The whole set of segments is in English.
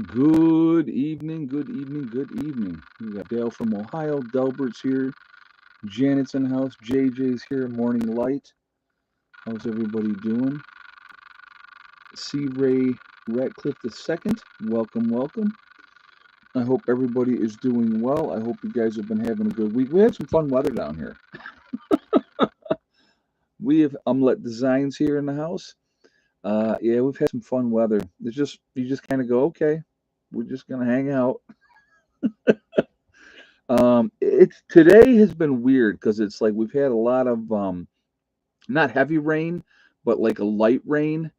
Good evening, good evening, good evening. We got Dale from Ohio, Delbert's here, Janet's in the house, JJ's here, Morning Light. How's everybody doing? C. Ray Ratcliffe II, welcome, welcome. I hope everybody is doing well. I hope you guys have been having a good week. We had some fun weather down here. We have Umlet Designs here in the house. Yeah, we've had some fun weather. It's just you just kind of go, okay, we're just gonna hang out. It's today has been weird because it's like we've had a lot of not heavy rain, but like a light rain,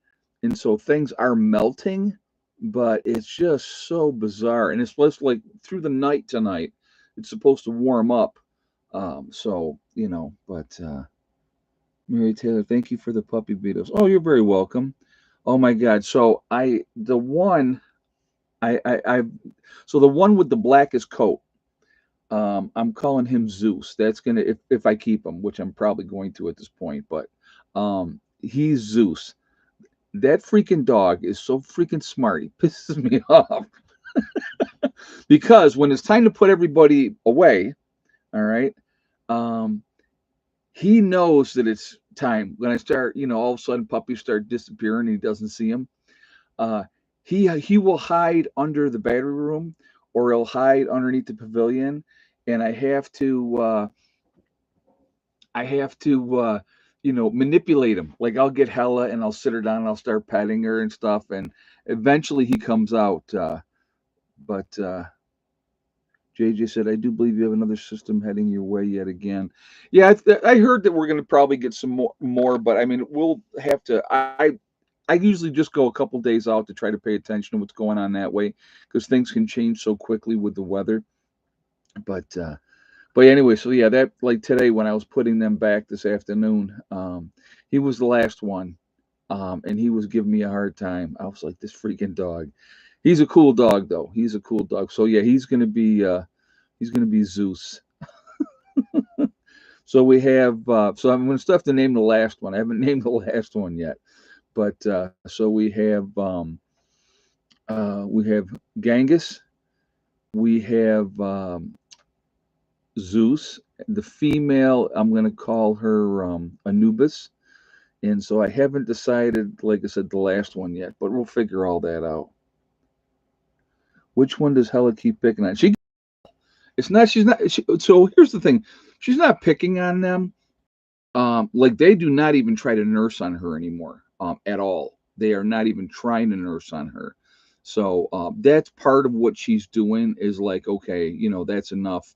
and so things are melting, but it's just so bizarre. And it's supposed to like through the night tonight, it's supposed to warm up. But Mary Taylor, thank you for the puppy beetles. Oh, you're very welcome. Oh my God. So I the one I so the one with the blackest coat. I'm calling him Zeus. That's gonna if I keep him, which I'm probably going to at this point, but he's Zeus. That freaking dog is so freaking smart. He pisses me off because when it's time to put everybody away, all right, um, he knows that it's time. When I start, all of a sudden puppies start disappearing and he doesn't see them. Uh, he will hide under the battery room or he'll hide underneath the pavilion, and I have to manipulate him. Like I'll get Hella and I'll sit her down and I'll start petting her and stuff, and eventually he comes out. But JJ said, "I do believe you have another system heading your way yet again." Yeah, I heard that we're going to probably get some more, but I mean, we'll have to. I usually just go a couple days out to try to pay attention to what's going on that way because things can change so quickly with the weather. But anyway, so yeah, that like today when I was putting them back this afternoon, he was the last one, and he was giving me a hard time. I was like, this freaking dog. He's a cool dog though. He's a cool dog. So yeah, he's gonna be Zeus. So we have so I'm gonna still have to name the last one. I haven't named the last one yet, but so we have Genghis, we have Zeus. The female, I'm going to call her Anubis. And so I haven't decided, like I said, the last one yet, but we'll figure all that out. Which one does Hella keep picking on? It's not, she's not, so here's the thing. She's not picking on them. Like they do not even try to nurse on her anymore at all. They are not even trying to nurse on her. So that's part of what she's doing is like, okay, that's enough.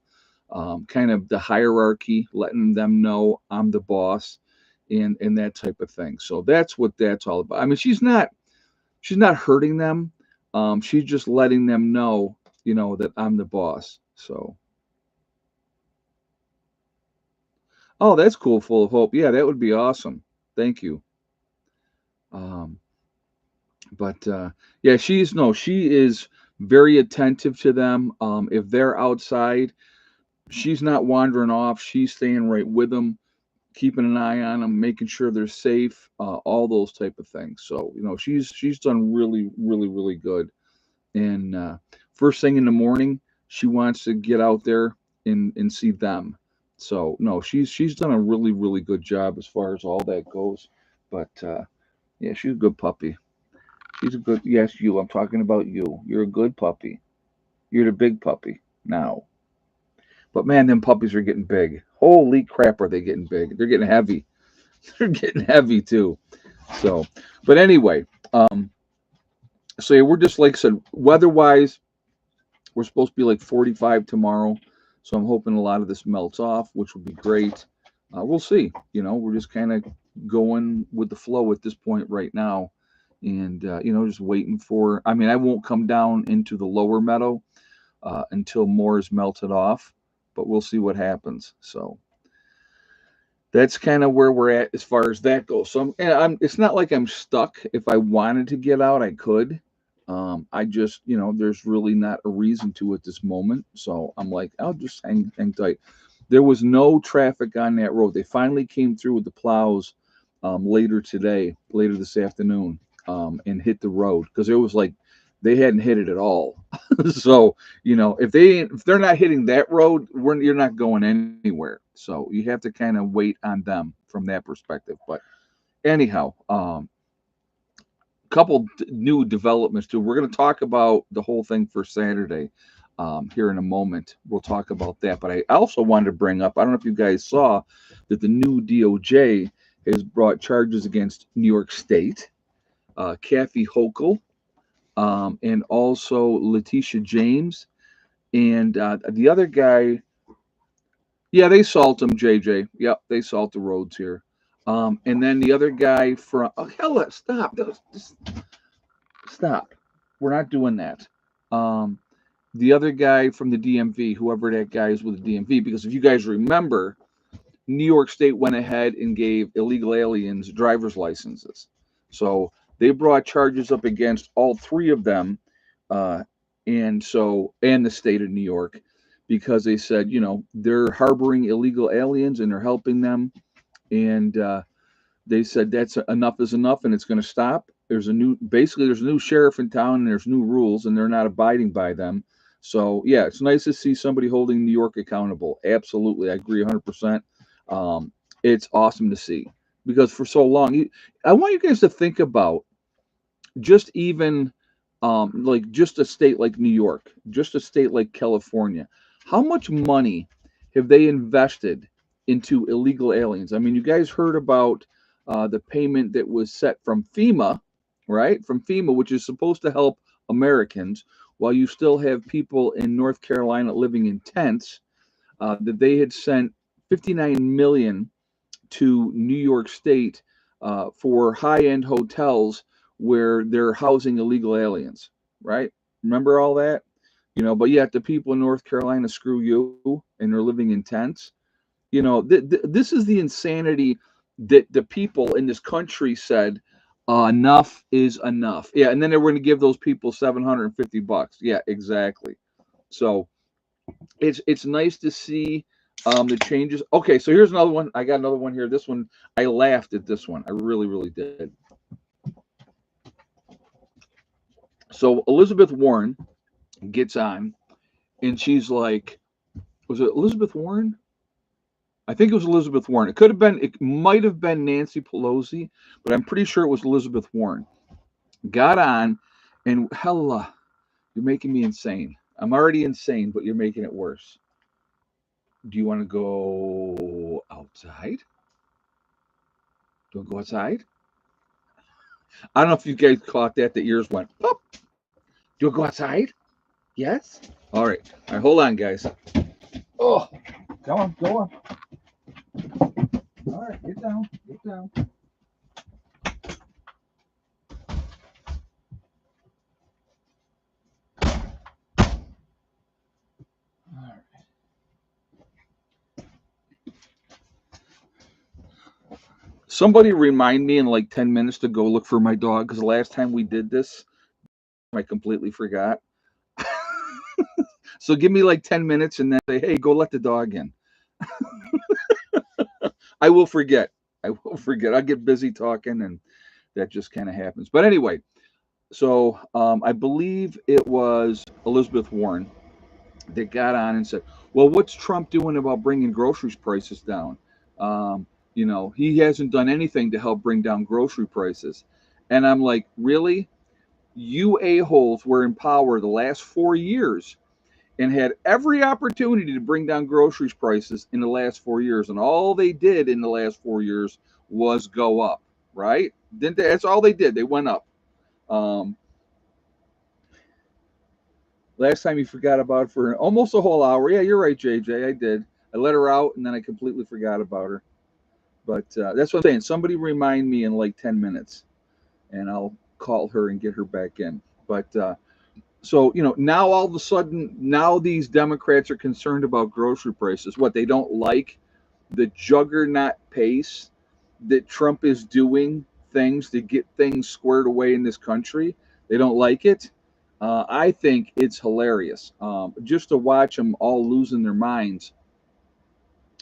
Kind of the hierarchy, letting them know I'm the boss, and that type of thing. So that's what that's all about. I mean, she's not hurting them. She's just letting them know, that I'm the boss. So, oh, that's cool. Full of hope. Yeah, that would be awesome. Thank you. Um, but yeah, she is very attentive to them. If they're outside, she's not wandering off. She's staying right with them, keeping an eye on them, making sure they're safe, all those type of things. So she's done really, really, really good. And first thing in the morning, she wants to get out there and see them. So no, she's done a really, really good job as far as all that goes. But yeah, she's a good puppy. She's a good. Yes, you. I'm talking about you. You're a good puppy. You're the big puppy now. But man, them puppies are getting big. Holy crap, are they getting big? They're getting heavy. They're getting heavy too. So, but anyway, so yeah, we're just like I said, weather-wise, we're supposed to be like 45 tomorrow. So I'm hoping a lot of this melts off, which would be great. We'll see. We're just kind of going with the flow at this point right now, and just waiting for. I mean, I won't come down into the lower meadow until more is melted off, but we'll see what happens. So that's kind of where we're at as far as that goes. So it's not like I'm stuck. If I wanted to get out, I could. I just, there's really not a reason to at this moment. So I'm like, I'll just hang tight. There was no traffic on that road. They finally came through with the plows later this afternoon, and hit the road because there was like they hadn't hit it at all. So if they're not hitting that road, you're not going anywhere. So you have to kind of wait on them from that perspective. But anyhow, couple new developments too. We're going to talk about the whole thing for Saturday here in a moment. We'll talk about that. But I also wanted to bring up, I don't know if you guys saw that the new DOJ has brought charges against New York State, Kathy Hochul, and also Letitia James. And the other guy, yeah, they salt him, JJ. Yep, they salt the roads here. And then the other guy from, oh, hell, stop. Stop. We're not doing that. Um, the other guy from the DMV, whoever that guy is with the DMV, because if you guys remember, New York State went ahead and gave illegal aliens driver's licenses. So they brought charges up against all three of them, uh, and the state of New York, because they said, they're harboring illegal aliens and they're helping them, and they said that's enough is enough, and it's going to stop. There's a new sheriff in town, and there's new rules, and they're not abiding by them. So yeah, it's nice to see somebody holding New York accountable. Absolutely, I agree 100%. It's awesome to see, because for so long, I want you guys to think about just even like just a state like New York, just a state like California. How much money have they invested into illegal aliens? I mean, you guys heard about the payment that was set from FEMA, right? From FEMA, which is supposed to help Americans, while you still have people in North Carolina living in tents. That they had sent 59 million to New York State for high-end hotels where they're housing illegal aliens, right? Remember all that? But yet the people in North Carolina screw you and they're living in tents. This is the insanity that the people in this country said, enough is enough. Yeah, and then they were going to give those people $750. Yeah, exactly. So it's nice to see the changes. Okay, so here's another one. I got another one here. This one, I laughed at this one. I really, really did. So Elizabeth Warren gets on, and she's like, was it Elizabeth Warren? I think it was Elizabeth Warren. It might have been Nancy Pelosi, but I'm pretty sure it was Elizabeth Warren. Got on, and hella, you're making me insane. I'm already insane, but you're making it worse. Do you want to go outside? Do you want to go outside? I don't know if you guys caught that. The ears went up. Do you want to go outside? Yes. All right. All right. Hold on, guys. Oh, come on. Go on. All right. Get down. Get down. All right. Somebody remind me in like 10 minutes to go look for my dog, because the last time we did this, I completely forgot. So give me like 10 minutes and then say, hey, go let the dog in. I will forget. I will forget. I get busy talking, and that just kind of happens. But anyway, so I believe it was Elizabeth Warren that got on and said, well, what's Trump doing about bringing groceries prices down? He hasn't done anything to help bring down grocery prices. And I'm like, really? You a-holes were in power the last 4 years and had every opportunity to bring down groceries prices in the last 4 years. And all they did in the last 4 years was go up, right? Didn't they? That's all they did. They went up. Um, Last time you forgot about it for almost a whole hour. Yeah, you're right, JJ. I did. I let her out and then I completely forgot about her. But that's what I'm saying. Somebody remind me in like 10 minutes and I'll call her and get her back in. But so, now all of a sudden, now these Democrats are concerned about grocery prices. What, they don't like the juggernaut pace that Trump is doing things to get things squared away in this country? They don't like it. I think it's hilarious just to watch them all losing their minds,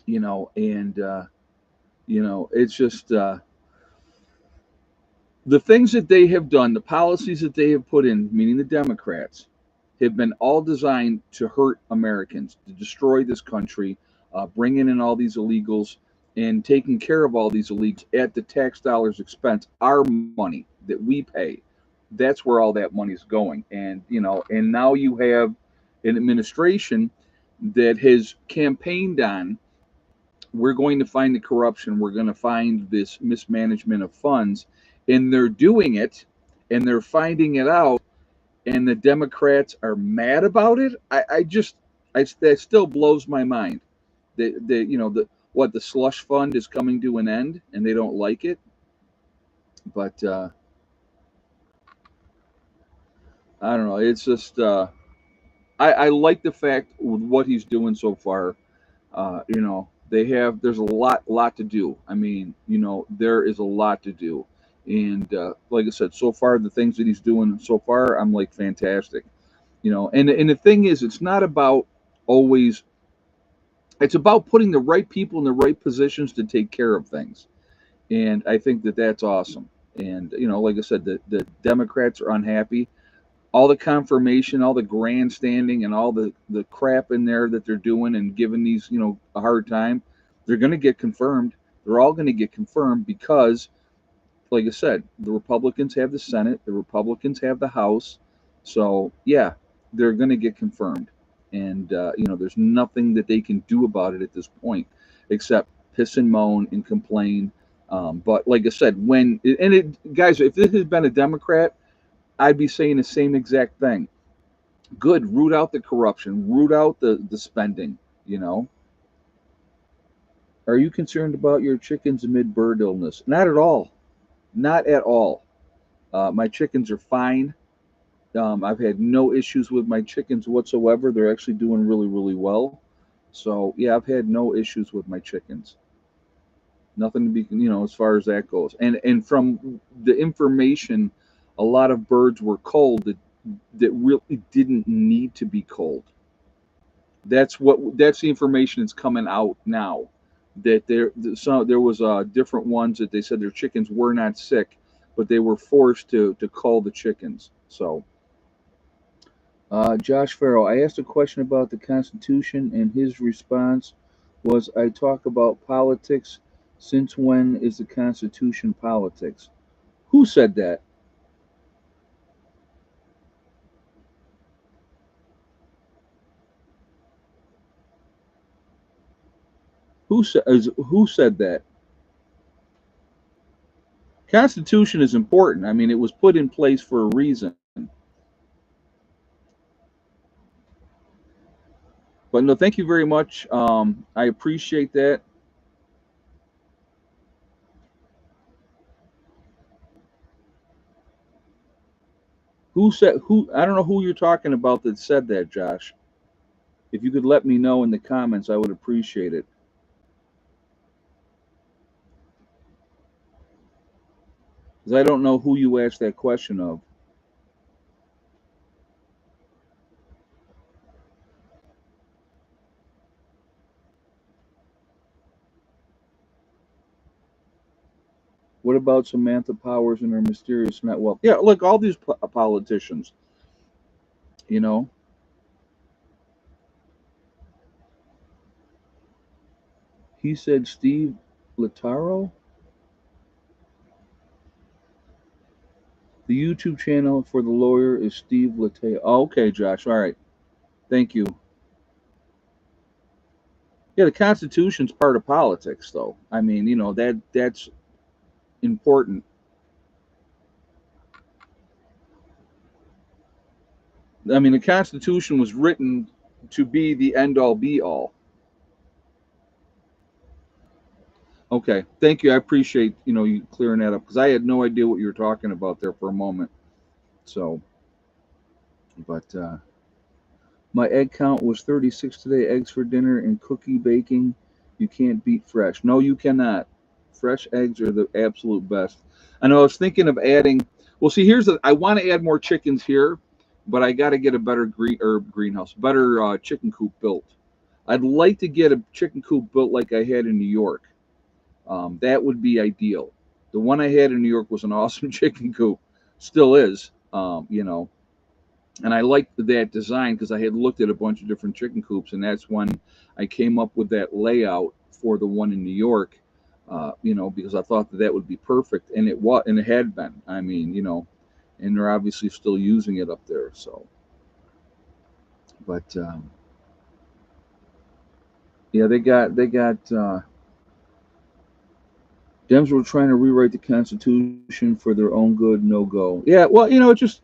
and it's just The things that they have done, the policies that they have put in, meaning the Democrats, have been all designed to hurt Americans, to destroy this country, bringing in all these illegals and taking care of all these illegals at the tax dollars' expense, our money that we pay. That's where all that money's going. And, and now you have an administration that has campaigned on, we're going to find the corruption, we're going to find this mismanagement of funds, and they're doing it, and they're finding it out, and the Democrats are mad about it. That still blows my mind. The slush fund is coming to an end, and they don't like it. But I don't know. It's just I like the fact with what he's doing so far. There's a lot to do. I mean, there is a lot to do, and like I said, so far the things that he's doing so far, I'm like fantastic. And the thing is, it's not about always. It's about putting the right people in the right positions to take care of things, and I think that that's awesome. And like I said, the Democrats are unhappy. All the confirmation, all the grandstanding, and all the crap in there that they're doing and giving these a hard time, they're going to get confirmed. They're all going to get confirmed because, like I said, the Republicans have the Senate, the Republicans have the House, so yeah, they're going to get confirmed, and there's nothing that they can do about it at this point except piss and moan and complain. But like I said, guys, if this had been a Democrat, I'd be saying the same exact thing. Good, root out the corruption, root out the spending. You know, are you concerned about your chickens amid bird illness? Not at all. Not at all. My chickens are fine. I've had no issues with my chickens whatsoever. They're actually doing really, really well. So yeah, I've had no issues with my chickens. Nothing to be, as far as that goes. And from the information, a lot of birds were cold that really didn't need to be cold. That's the information that's coming out now. That there was different ones that they said their chickens were not sick, but they were forced to cull the chickens. So, Josh Farrell, I asked a question about the Constitution, and his response was, "I talk about politics. Since when is the Constitution politics?" Who said that? Who said that? Constitution is important. I mean, it was put in place for a reason. But no, thank you very much. I appreciate that. Who said who? I don't know who you're talking about that said that, Josh. If you could let me know in the comments, I would appreciate it. Because I don't know who you asked that question of. What about Samantha Powers and her mysterious net wealth? Yeah, look, all these politicians, you know, he said Steve Lataro. The YouTube channel for the lawyer is Steve Lataro. Oh, okay, Josh. All right. Thank you. Yeah, the Constitution's part of politics, though. I mean, that's important. I mean, the Constitution was written to be the end all be all. Okay, thank you. I appreciate you clearing that up because I had no idea what you were talking about there for a moment. So, but my egg count was 36 today. Eggs for dinner and cookie baking. You can't beat fresh. No, you cannot. Fresh eggs are the absolute best. I know. I was thinking of adding. Well, see, I want to add more chickens here, but I got to get a better greenhouse, better chicken coop built. I'd like to get a chicken coop built like I had in New York. That would be ideal. The one I had in New York was an awesome chicken coop, still is. And I liked that design because I had looked at a bunch of different chicken coops, and that's when I came up with that layout for the one in New York. Because I thought that that would be perfect, and and it had been. I mean, and they're obviously still using it up there. So, but yeah, they got. Dems were trying to rewrite the Constitution for their own good. No go. Yeah, well, just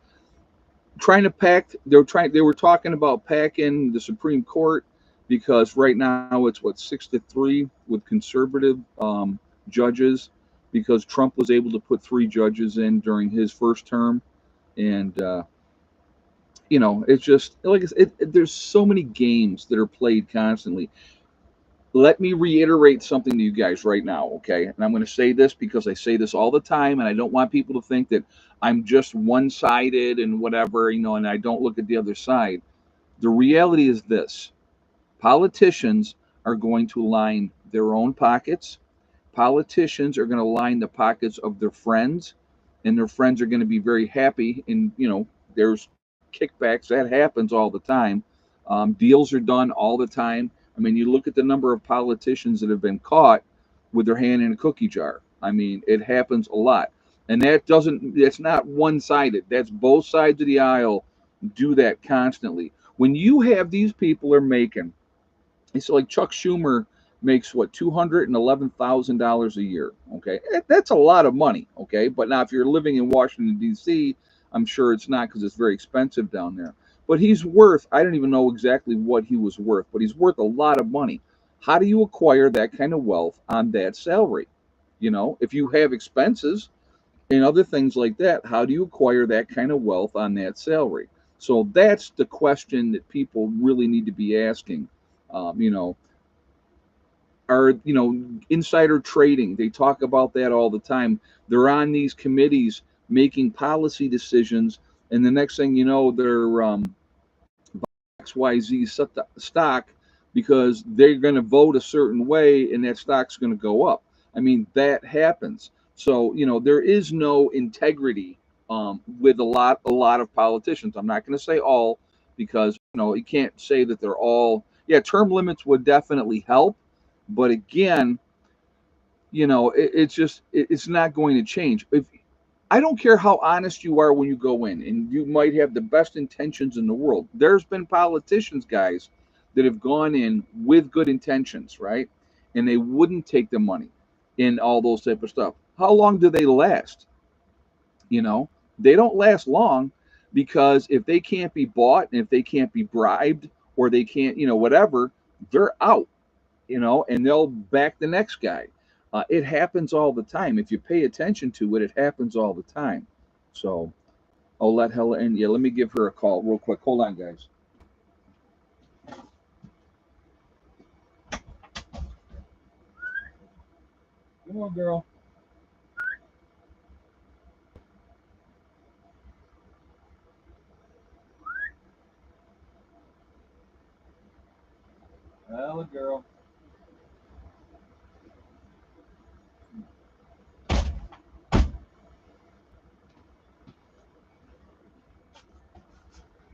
trying to pack. They were talking about packing the Supreme Court because right now it's what 6-3 with conservative judges because Trump was able to put three judges in during his first term, and it's just like there's so many games that are played constantly. Let me reiterate something to you guys right now, okay? And I'm going to say this because I say this all the time, and I don't want people to think that I'm just one sided and whatever, and I don't look at the other side. The reality is this: politicians are going to line their own pockets, politicians are going to line the pockets of their friends, and their friends are going to be very happy. And, there's kickbacks that happens all the time. Deals are done all the time. I mean, you look at the number of politicians that have been caught with their hand in a cookie jar. I mean, it happens a lot. And that's not one sided. That's both sides of the aisle do that constantly. When you have these people are making, it's like Chuck Schumer makes what $211,000 a year. Okay, that's a lot of money. Okay, but now if you're living in Washington D.C., I'm sure it's not because it's very expensive down there. But he's worth, I don't even know exactly what he was worth, but he's worth a lot of money. How do you acquire that kind of wealth on that salary? If you have expenses and other things like that, how do you acquire that kind of wealth on that salary? So that's the question that people really need to be asking. Um, you know, are insider trading? They talk about that all the time. They're on these committees making policy decisions, and the next thing you know, they're XYZ stock because they're going to vote a certain way and that stock's going to go up. I mean, that happens. So, there is no integrity with a lot of politicians. I'm not going to say all because, you can't say that they're all, yeah, term limits would definitely help. But again, it's not going to change. If I don't care how honest you are when you go in, and you might have the best intentions in the world. There's been politicians, guys, that have gone in with good intentions, right? And they wouldn't take the money and all those type of stuff. How long do they last? You know, they don't last long because if they can't be bought and if they can't be bribed or they can't, whatever, they're out, and they'll back the next guy. It happens all the time. If you pay attention to it, it happens all the time. So I'll let Hella in. Yeah, let me give her a call real quick. Hold on, guys. Come on, girl. Hella, girl.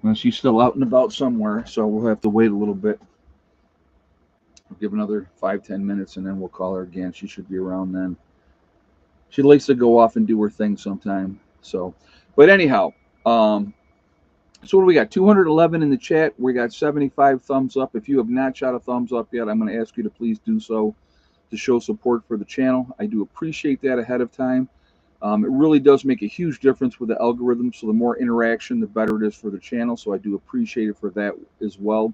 Well, she's still out and about somewhere, so we'll have to wait a little bit. We'll give another 5-10 minutes, and then we'll call her again. She should be around then. She likes to go off and do her thing sometime. So, but anyhow, um, so what do we got? 211 in the chat. We got 75 thumbs up. If you have not shot a thumbs up yet, I'm going to ask you to please do so to show support for the channel. I do appreciate that ahead of time. It really does make a huge difference with the algorithm. So the more interaction, the better it is for the channel. So I do appreciate it for that as well.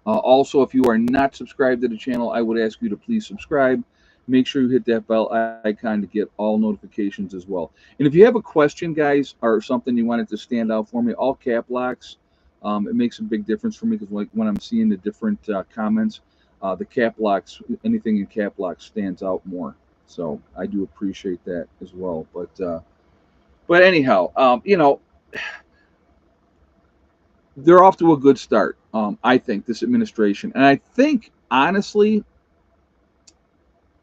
Also, if you are not subscribed to the channel, I would ask you to please subscribe. Make sure you hit that bell icon to get all notifications as well. And if you have a question, guys, or something you wanted to stand out for me, all cap locks. It makes a big difference for me because like when I'm seeing the different comments, the cap locks, anything in cap locks stands out more. So I do appreciate that as well. But anyhow, they're off to a good start. I think this administration, and I think honestly,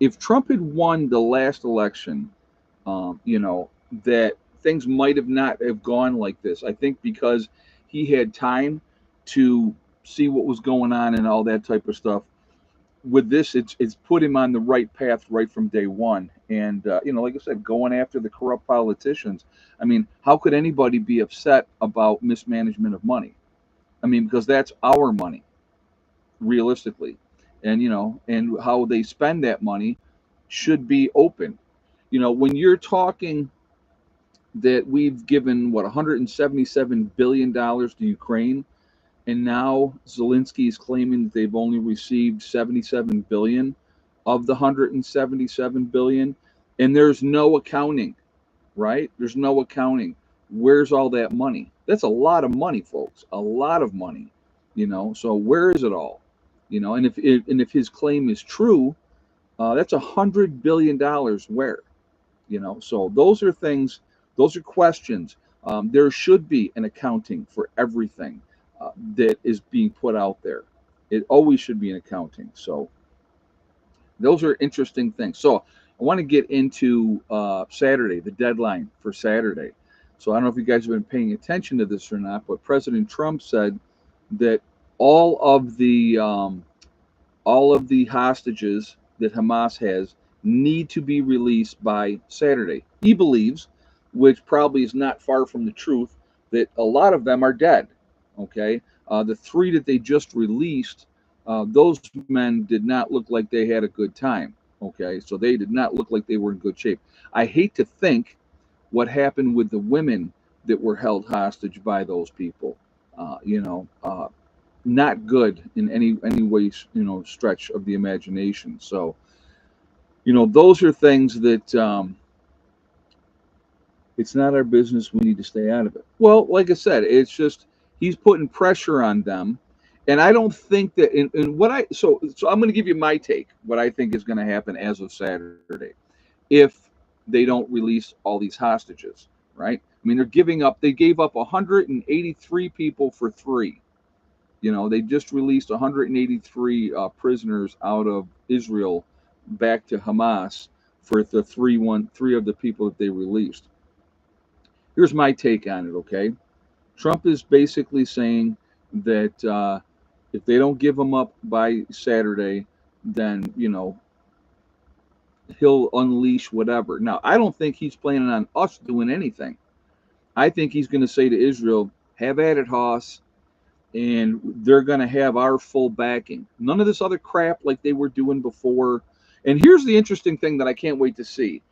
if Trump had won the last election, that things might have not have gone like this. I think because he had time to see what was going on and all that type of stuff. With this, it's put him on the right path right from day one. And like I said, going after the corrupt politicians. I mean, how could anybody be upset about mismanagement of money? I mean, because that's our money, realistically, and and how they spend that money should be open. When you're talking that we've given what 177 billion dollars to Ukraine, and now Zelensky is claiming that they've only received 77 billion of the 177 billion, and there's no accounting, right? There's no accounting. Where's all that money? That's a lot of money, folks. A lot of money. So where is it all? And if his claim is true, that's $100 billion. Where? So those are things, those are questions. There should be an accounting for everything that is being put out there. It always should be an accounting. So those are interesting things. So I want to get into Saturday, the deadline for Saturday. So I don't know if you guys have been paying attention to this or not, but President Trump said that all of the um, all of the hostages that Hamas has need to be released by Saturday. He believes, which probably is not far from the truth, that a lot of them are dead. Okay, the three that they just released, those men did not look like they had a good time. Okay, so they did not look like they were in good shape. I hate to think what happened with the women that were held hostage by those people. Not good in any way, stretch of the imagination. So those are things that it's not our business. We need to stay out of it. Well, like I said, it's just he's putting pressure on them, and I don't think that in what I so I'm going to give you my take. What I think is going to happen as of Saturday, if they don't release all these hostages, right? I mean, they're giving up. They gave up 183 people for three. They just released 183 prisoners out of Israel back to Hamas for the three of the people that they released. Here's my take on it. Okay, Trump is basically saying that if they don't give them up by Saturday, then he'll unleash whatever. Now, I don't think he's planning on us doing anything. I think he's going to say to Israel, "Have at it, Haas." And they're going to have our full backing. None of this other crap like they were doing before. And here's the interesting thing that I can't wait to see.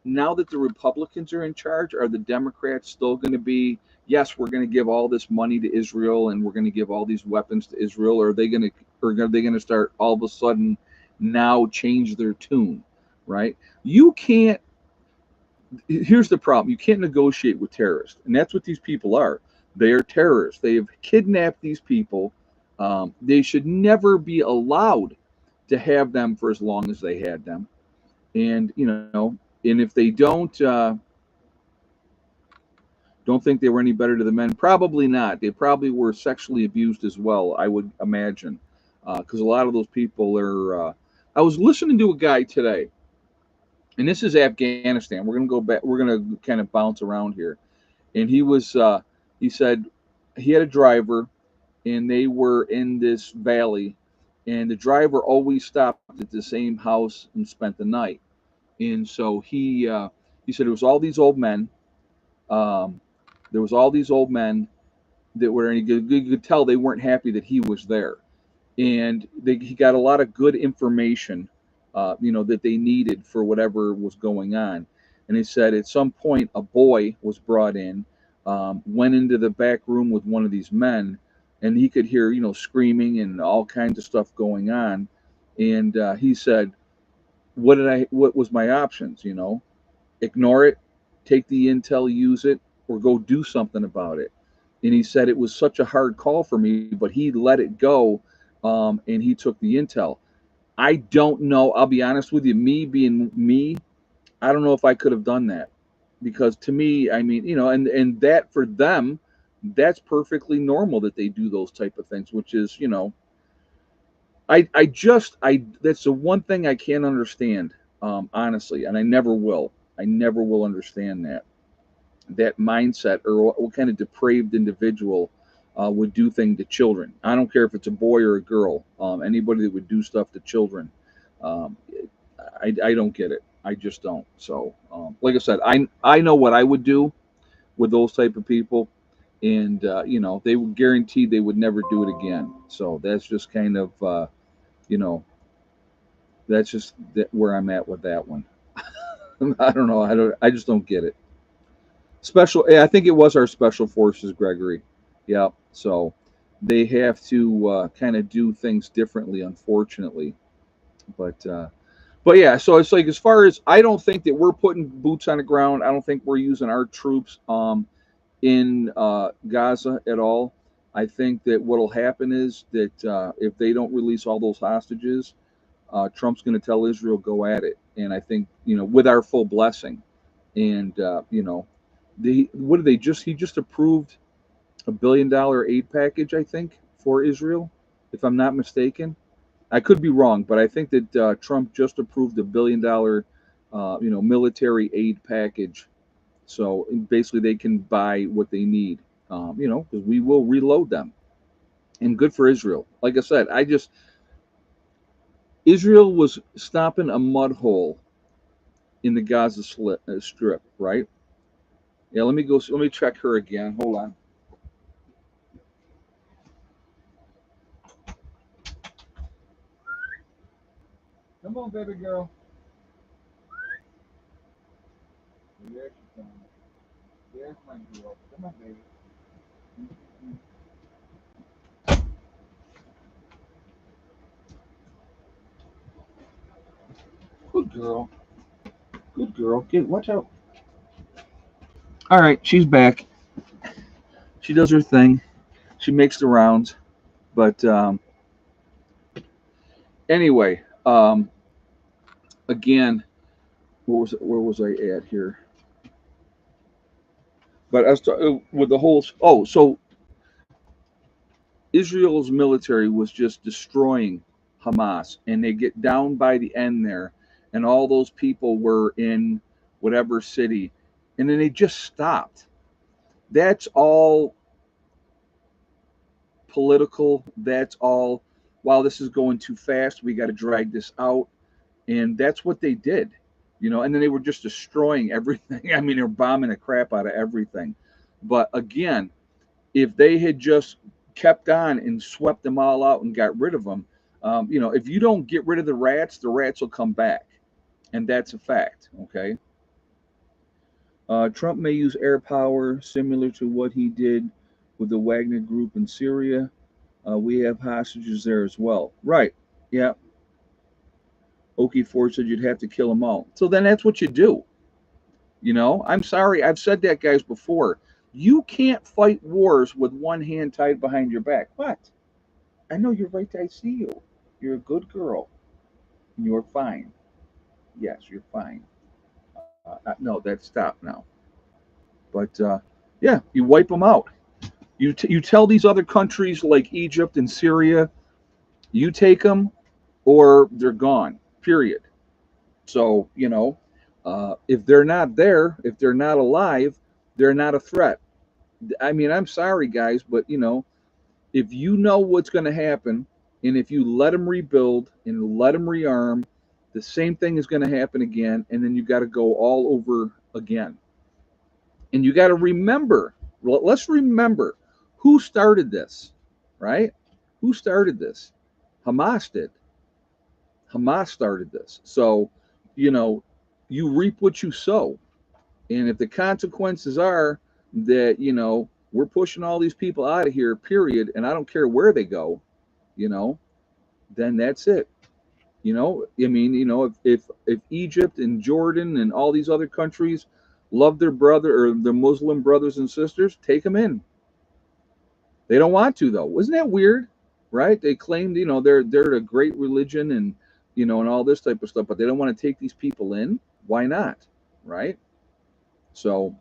Now that the Republicans are in charge, are the Democrats still going to be, yes, we're going to give all this money to Israel and we're going to give all these weapons to Israel, or are they going to start all of a sudden now change their tune, right? You can't Here's the problem. You can't negotiate with terrorists, and that's what these people are. They are terrorists. They have kidnapped these people. They should never be allowed to have them for as long as they had them. And and if they don't think they were any better to the men, probably not. They probably were sexually abused as well, I would imagine, because a lot of those people are. I was listening to a guy today, and this is Afghanistan. We're gonna go back. We're gonna kind of bounce around here. And he said he had a driver, and they were in this valley, and the driver always stopped at the same house and spent the night. And so he said it was all these old men. Um, there was all these old men that were, and you could tell they weren't happy that he was there. And he got a lot of good information, that they needed for whatever was going on. And he said at some point a boy was brought in, went into the back room with one of these men, and he could hear screaming and all kinds of stuff going on. And he said, What was my options? Ignore it, take the intel, use it, or go do something about it. And he said it was such a hard call for me, but he let it go, and he took the intel. I don't know. I'll be honest with you. Me being me, I don't know if I could have done that, because to me, I mean, and that for them, that's perfectly normal that they do those type of things, which is, I that's the one thing I can't understand, honestly, and I never will. I never will understand that mindset, or what kind of depraved individual would do things to children. I don't care if it's a boy or a girl. Anybody that would do stuff to children, um, I don't get it. I just don't. So, like I said, I know what I would do with those type of people, and they were guaranteed they would never do it again. So that's just kind of you know that's just where I'm at with that one. I don't know. I just don't get it. I think it was our special forces, Gregory. Yeah. So they have to kind of do things differently, unfortunately. But yeah. So it's like, as far as, I don't think that we're putting boots on the ground. I don't think we're using our troops in Gaza at all. I think that what'll happen is that if they don't release all those hostages, Trump's going to tell Israel, go at it. And I think, with our full blessing. And what did they just he just approved $1 billion aid package, I think, for Israel, if I'm not mistaken. I could be wrong, but I think that Trump just approved $1 billion military aid package. So basically they can buy what they need, because we will reload them. And good for Israel. Like I said, Israel was stopping a mud hole in the Gaza Strip, right? Yeah, let me check her again. Hold on. Come on, baby girl. There she comes. There's my girl. Come on, baby. Good girl. Good girl. Get watch out. All right, she's back. She does her thing. She makes the rounds. But anyway, again, where was I at here? But as to, with the whole, so Israel's military was just destroying Hamas, and they get down by the end there, and all those people were in whatever city, and then they just stopped. That's all political. That's all. Wow, this is going too fast. We got to drag this out, and that's what they did, And then they were just destroying everything. I mean, they're bombing the crap out of everything. But again, if they had just kept on and swept them all out and got rid of them, if you don't get rid of the rats will come back, and that's a fact. Okay. Trump may use air power similar to what he did with the Wagner Group in Syria. We have hostages there as well. Right. Yeah. Okie Ford said you'd have to kill them all. So then that's what you do. I'm sorry. I've said that, guys, before. You can't fight wars with one hand tied behind your back. What? I know you're right. I see you. You're a good girl. You're fine. Yes, you're fine. No, that's stop now. But yeah, you wipe them out. You tell these other countries like Egypt and Syria, you take them or they're gone. Period. So if they're not there, if they're not alive, they're not a threat. I mean, I'm sorry, guys, but if you know what's going to happen, and if you let them rebuild and let them rearm, the same thing is going to happen again, and then you got to go all over again. And you got to remember, let's remember who started this, right? Who started this? Hamas did. Hamas started this. So, you know, you reap what you sow. And if the consequences are that, we're pushing all these people out of here, period, and I don't care where they go, you know, then that's it. I mean, if Egypt and Jordan and all these other countries love their brother or their Muslim brothers and sisters, take them in. They don't want to though. Isn't that weird? Right? They claim, they're a great religion and and all this type of stuff, but they don't want to take these people in. Why not? Right? So,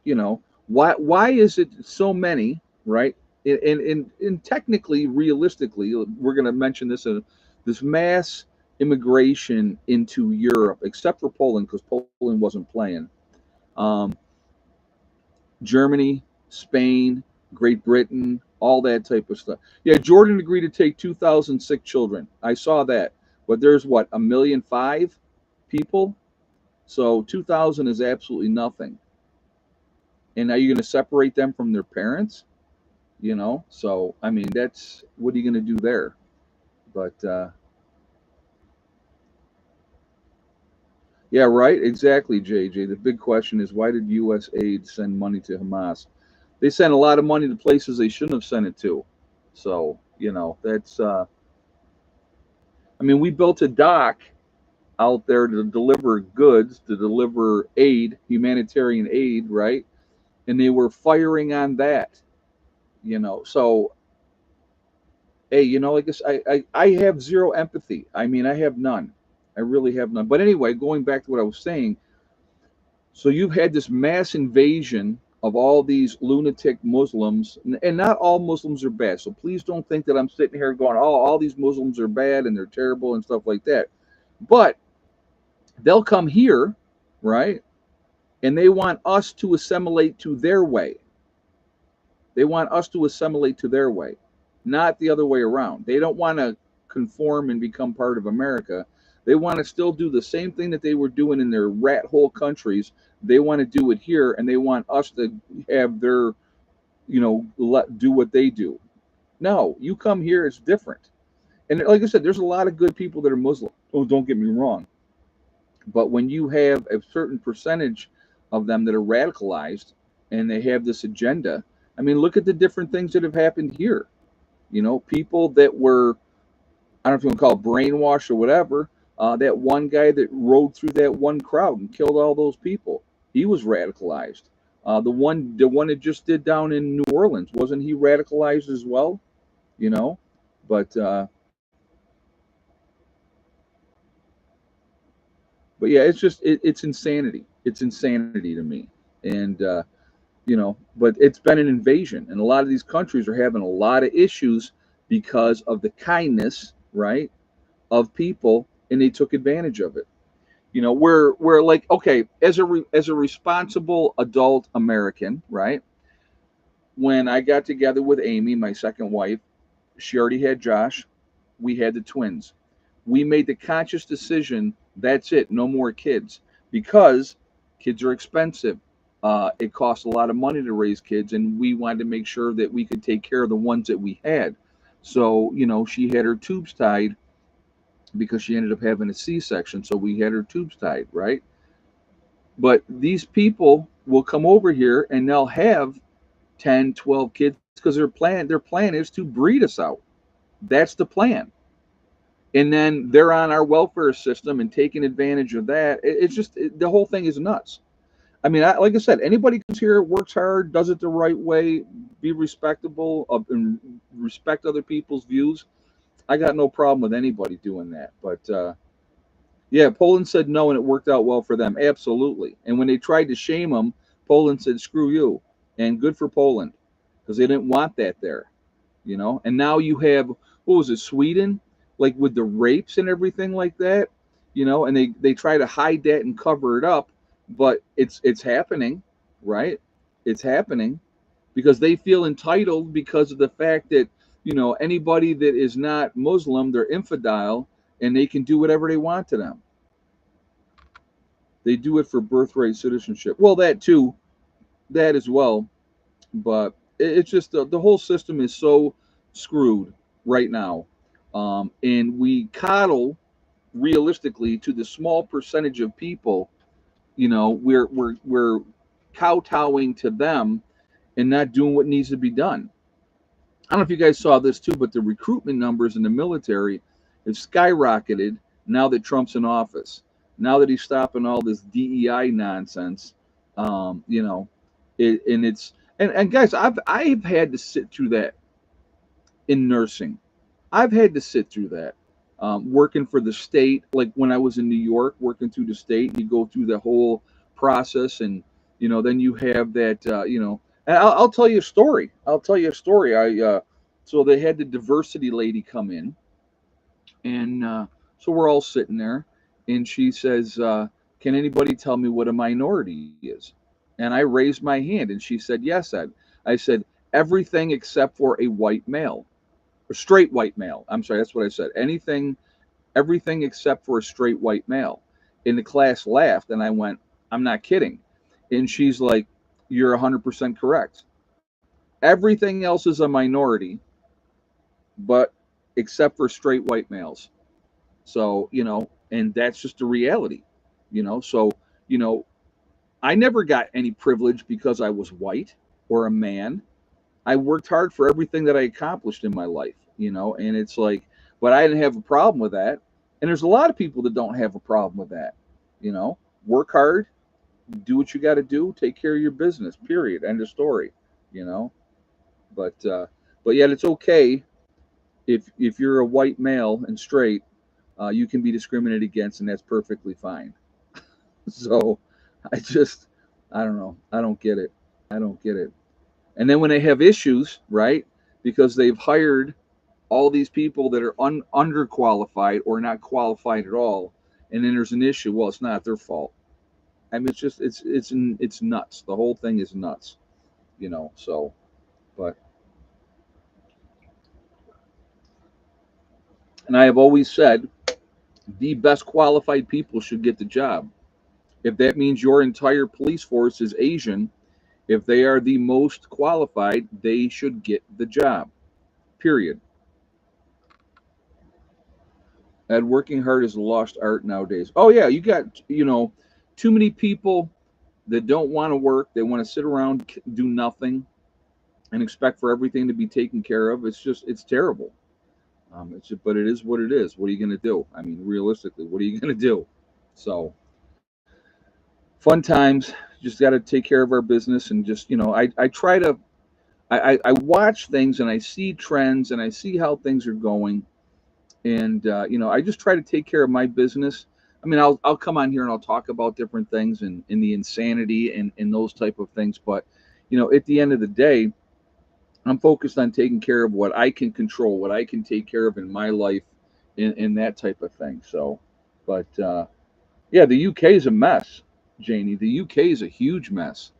why is it so many, right? And technically, realistically, we're going to mention this this mass immigration into Europe, except for Poland, because Poland wasn't playing. Um, Germany, Spain, Great Britain, all that type of stuff. Yeah, Jordan agreed to take 2,000 sick children. I saw that. But there's what, 1,000,005 people? So 2,000 is absolutely nothing. And now you're going to separate them from their parents? So I mean, that's what are you going to do there? But yeah, right, exactly, JJ. The big question is, why did U.S. aid send money to Hamas? They sent a lot of money to places they shouldn't have sent it to. So that's I mean, we built a dock out there to deliver goods, to deliver aid, humanitarian aid, right? And they were firing on that. So hey, like I have zero empathy. I mean, I have none. I really have none. But anyway, going back to what I was saying, so you've had this mass invasion of all these lunatic Muslims, and not all Muslims are bad. So please don't think that I'm sitting here going, "Oh, all these Muslims are bad and they're terrible and stuff like that." But they'll come here, right? And they want us to assimilate to their way. They want us to assimilate to their way, not the other way around. They don't want to conform and become part of America. They want to still do the same thing that they were doing in their rat hole countries. They want to do it here, and they want us to have their, do what they do. No, you come here, it's different. And like I said, there's a lot of good people that are Muslim. Oh, don't get me wrong. But when you have a certain percentage of them that are radicalized and they have this agenda, I mean, look at the different things that have happened here. People that were, I don't know if you want to call it brainwashed or whatever. That one guy that rode through that one crowd and killed all those people, he was radicalized. The one that just did down in New Orleans, wasn't he radicalized as well? You know, but yeah, it's just it's insanity. It's insanity to me, and but it's been an invasion, and a lot of these countries are having a lot of issues because of the kindness, right, of people, and they took advantage of it. We're like, okay, as a responsible adult American, right? When I got together with Amy, my second wife, she already had Josh. We had the twins. We made the conscious decision, that's it, no more kids, because kids are expensive. It costs a lot of money to raise kids, and we wanted to make sure that we could take care of the ones that we had. So, she had her tubes tied because she ended up having a C-section. So we had her tubes tied, right? But these people will come over here and they'll have 10, 12 kids because their plan is to breed us out. That's the plan. And then they're on our welfare system and taking advantage of that. The whole thing is nuts. I mean, like I said, anybody comes here, works hard, does it the right way, be respectable, and respect other people's views. I got no problem with anybody doing that. But yeah, Poland said no, and it worked out well for them. Absolutely. And when they tried to shame them, Poland said, "Screw you," and good for Poland because they didn't want that there. And now you have, what was it, Sweden, like with the rapes and everything like that. And they try to hide that and cover it up, but it's happening, right? It's happening because they feel entitled because of the fact that anybody that is not Muslim, they're infidel, and they can do whatever they want to them. They do it for birthright citizenship. Well, that too, that as well. But it's just the whole system is so screwed right now, and we coddle realistically to the small percentage of people. We're kowtowing to them and not doing what needs to be done. I don't know if you guys saw this too, but the recruitment numbers in the military have skyrocketed now that Trump's in office. Now that he's stopping all this DEI nonsense, you know, and and guys, I've had to sit through that in nursing. I've had to sit through that. Working for the state, like when I was in New York, working through the state, you go through the whole process, and then you have that. And I'll tell you a story. I'll tell you a story. So they had the diversity lady come in, And so we're all sitting there, and she says, "Can anybody tell me what a minority is?" And I raised my hand, and she said, "Yes, Ed." I said, "Everything except for a white male, a straight white male." I'm sorry, that's what I said. Everything except for a straight white male. And the class laughed, and I went, "I'm not kidding." And she's like, "You're 100% correct. Everything else is a minority, but except for straight white males." So, and that's just the reality, So, you know, I never got any privilege because I was white or a man. I worked hard for everything that I accomplished in my life, and it's like, but I didn't have a problem with that. And there's a lot of people that don't have a problem with that, you know, work hard, do what you got to do, take care of your business, period. End of story, you know, but yet it's okay if you're a white male and straight, you can be discriminated against, and that's perfectly fine. So I just, I don't know. I don't get it. I don't get it. And then when they have issues, right, because they've hired all these people that are underqualified or not qualified at all, and then there's an issue. Well, it's not their fault. I mean, it's nuts. The whole thing is nuts, So, but and I have always said the best qualified people should get the job. If that means your entire police force is Asian, if they are the most qualified, they should get the job. Period. And working hard is a lost art nowadays. Oh yeah, you got too many people that don't want to work. They want to sit around, do nothing, and expect for everything to be taken care of. It's terrible. But it is what it is. What are you going to do? I mean, realistically, what are you going to do? So, fun times. Just got to take care of our business and just I try to I watch things and I see trends and I see how things are going, and I just try to take care of my business. I mean, I'll come on here and I'll talk about different things and the insanity and those type of things, but at the end of the day, I'm focused on taking care of what I can control, what I can take care of in my life, and that type of thing. So, but yeah, the UK is a mess, Janie. The UK is a huge mess.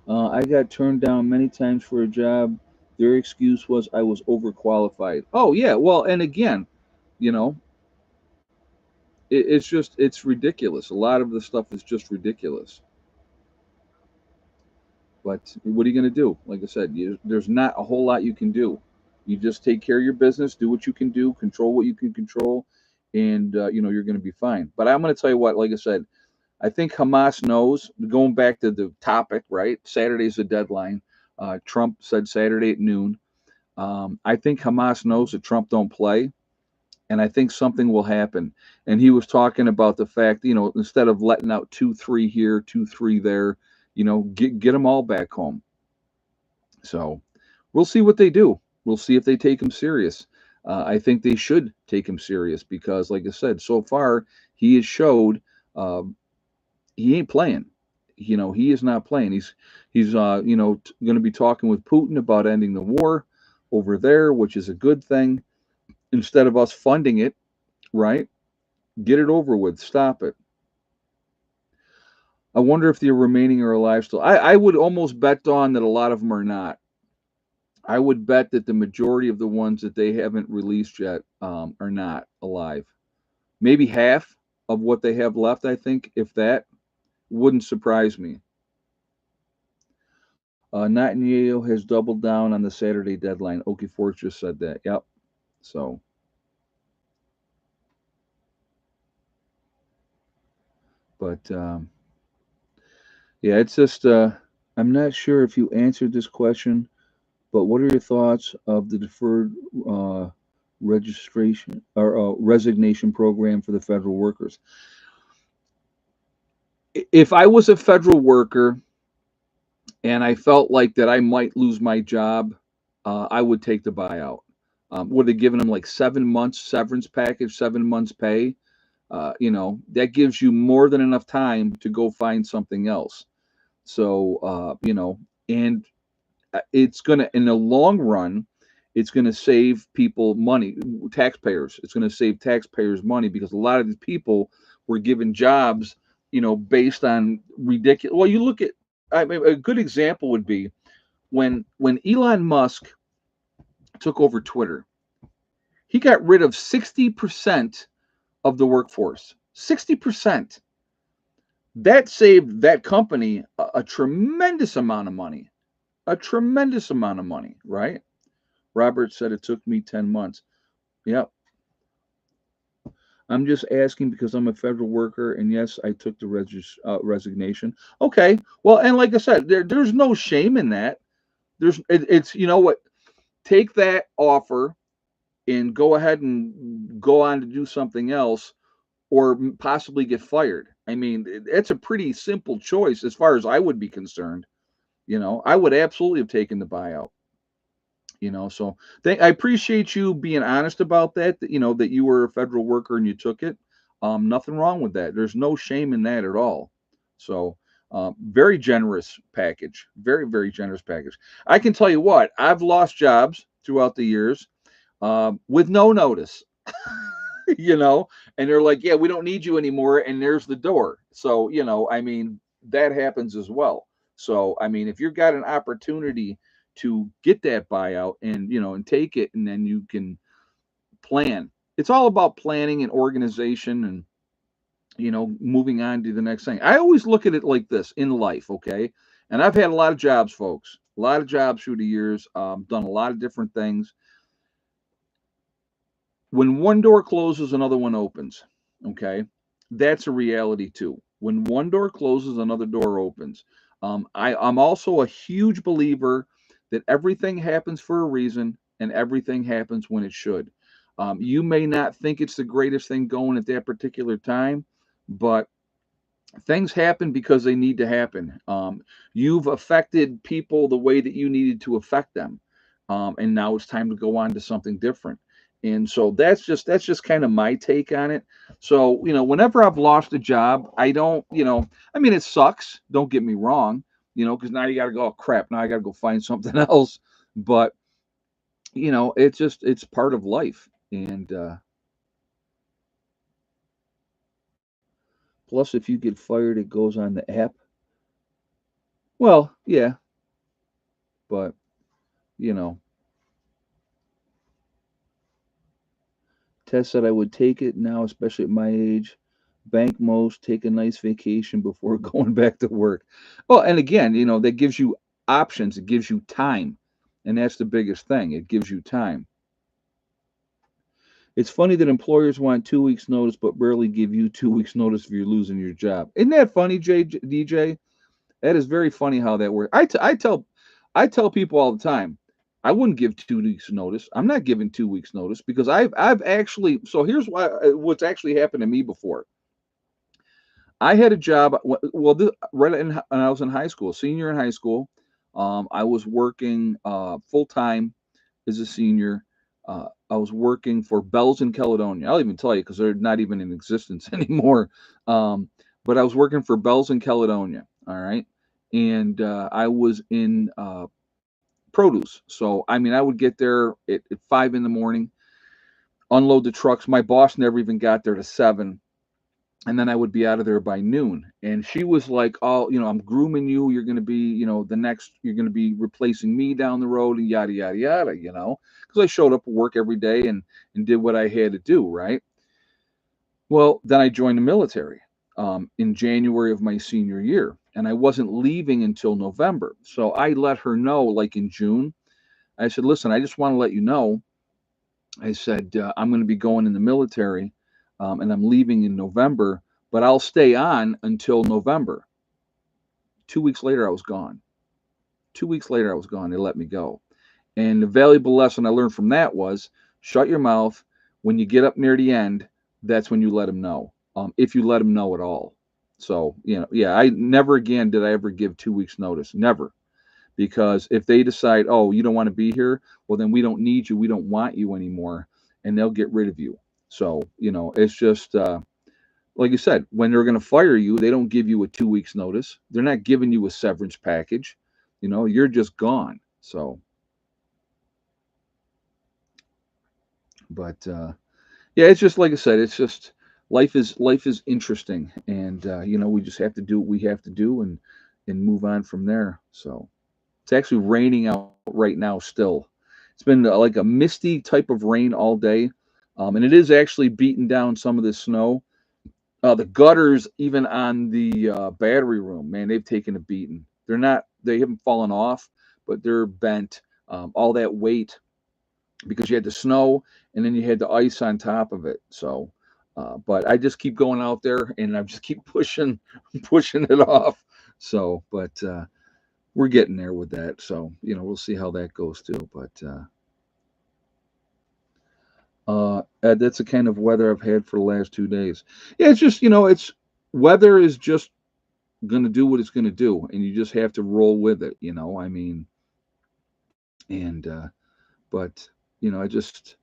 I got turned down many times for a job. Their excuse was I was overqualified. Oh yeah, well, and again, you know, it's ridiculous. A lot of the stuff is just ridiculous. But what are you going to do? Like I said, there's not a whole lot you can do. You just take care of your business, do what you can do, control what you can control, and you're going to be fine. But I'm going to tell you what. Like I said, I think Hamas knows. Going back to the topic, right? Saturday's the deadline. Trump said Saturday at noon. I think Hamas knows that Trump don't play, and I think something will happen. And he was talking about the fact, instead of letting out 2-3 here, 2-3 there, get them all back home. So we'll see what they do. We'll see if they take him serious. I think they should take him serious because, like I said, so far he has showed um, he ain't playing. He is not playing. He's going to be talking with Putin about ending the war over there, which is a good thing. Instead of us funding it, right? Get it over with. Stop it. I wonder if the remaining are alive still. I would almost bet on that a lot of them are not. I would bet that the majority of the ones that they haven't released yet are not alive. Maybe half of what they have left, I think, if that, wouldn't surprise me. Netanyahu has doubled down on the Saturday deadline. Okie Force just said that. Yep. So, but yeah, it's just I'm not sure if you answered this question, but what are your thoughts of the deferred registration or resignation program for the federal workers? If I was a federal worker and I felt like that I might lose my job, I would take the buyout. Would have given them like 7 months severance package, 7 months pay. That gives you more than enough time to go find something else. So, and it's going to, in the long run, It's going to save people money, taxpayers. It's going to save taxpayers money because a lot of these people were given jobs, based on ridiculous. Well, you look at, I mean, a good example would be when Elon Musk took over Twitter. He got rid of 60% of the workforce. 60%. That saved that company a tremendous amount of money. A tremendous amount of money, right? Robert said it took me 10 months. Yep. I'm just asking because I'm a federal worker, and yes, I took the resignation. Okay. Well, and like I said, there's no shame in that. It's, you know what? Take that offer and go ahead and go on to do something else, or possibly get fired. I mean, it's a pretty simple choice as far as I would be concerned. I would absolutely have taken the buyout. So I appreciate you being honest about that. That you were a federal worker and you took it. Nothing wrong with that. There's no shame in that at all. So, very generous package. Very, very generous package. I can tell you what, I've lost jobs throughout the years, with no notice. you know, and they're like, yeah, we don't need you anymore. And there's the door. So, I mean, that happens as well. So, I mean, if you've got an opportunity to get that buyout and, and take it, and then you can plan. It's all about planning and organization and, moving on to the next thing. I always look at it like this in life. Okay. And I've had a lot of jobs, folks, a lot of jobs through the years, done a lot of different things. When one door closes, another one opens. Okay, that's a reality too. When one door closes, another door opens. I'm also a huge believer that everything happens for a reason, and everything happens when it should. You may not think it's the greatest thing going at that particular time, but things happen because they need to happen. You've affected people the way that you needed to affect them, and now it's time to go on to something different. And so that's just kind of my take on it. So, whenever I've lost a job, I don't, I mean, it sucks. Don't get me wrong, because now you got to go, oh crap, now I got to go find something else. But it's part of life. And plus, if you get fired, it goes on the app. Well, yeah, but you know, Tess said I would take it now, especially at my age. Bank most, take a nice vacation before going back to work. Well, and again, that gives you options, it gives you time. And that's the biggest thing. It gives you time. It's funny that employers want 2 weeks notice, but rarely give you 2 weeks notice if you're losing your job. Isn't that funny, DJ? That is very funny how that works. I tell people all the time, I wouldn't give 2 weeks notice. I'm not giving 2 weeks notice because I've actually, so here's what's actually happened to me before. I had a job. Well, right when I was in high school, senior in high school. I was working full time as a senior. I was working for Bells in Caledonia. I'll even tell you because they're not even in existence anymore. Um, but I was working for Bells in Caledonia. All right, and I was in produce. So I mean, I would get there at 5 in the morning, unload the trucks. My boss never even got there to 7, and then I would be out of there by noon. And she was like, "Oh, I'm grooming you. You're going to be, the next. You're going to be replacing me down the road, and yada yada yada." Because I showed up at work every day and did what I had to do. Right. Well, then I joined the military in January of my senior year, and I wasn't leaving until November. So I let her know, like in June. I said, "Listen, I just want to let you know." I said, "I'm going to be going in the military, and I'm leaving in November, but I'll stay on until November." 2 weeks later, I was gone. 2 weeks later, I was gone. They let me go. And the valuable lesson I learned from that was shut your mouth. When you get up near the end, that's when you let them know, if you let them know at all. So, yeah, I never again did I ever give 2 weeks notice. Never. Because if they decide, oh, you don't want to be here, well, then we don't need you. We don't want you anymore. And they'll get rid of you. So, it's just, like you said, when they're going to fire you, they don't give you a 2 weeks notice. They're not giving you a severance package. You're just gone. So, But yeah, it's just like I said, it's just life is interesting, and we just have to do what we have to do and move on from there. So it's actually raining out right now still. It's been like a misty type of rain all day, and it is actually beating down some of the snow. The gutters, even on the battery room, man, they've taken a beating. They haven't fallen off, but they're bent. All that weight because you had the snow and then you had the ice on top of it. So, but I just keep going out there and I just keep pushing, pushing it off. So, but we're getting there with that. So, we'll see how that goes too. But that's the kind of weather I've had for the last 2 days. Yeah, it's just it's weather is just gonna do what it's gonna do, and you just have to roll with it. I mean, and but I just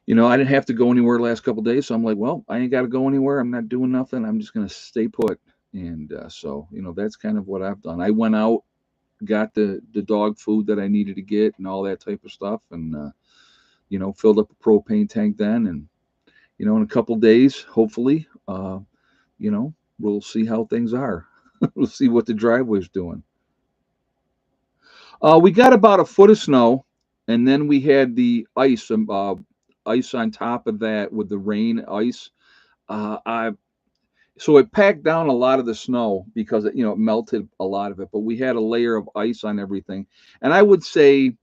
I didn't have to go anywhere the last couple of days, so I'm like, well, I ain't got to go anywhere. I'm not doing nothing. I'm just gonna stay put. And so that's kind of what I've done. I went out, got the dog food that I needed to get, and all that type of stuff, and filled up a propane tank then, and in a couple of days, hopefully, we'll see how things are. We'll see what the driveway's doing. We got about a foot of snow, and then we had the ice on top of that with the rain ice. I So it packed down a lot of the snow because it melted a lot of it, but we had a layer of ice on everything, and I would say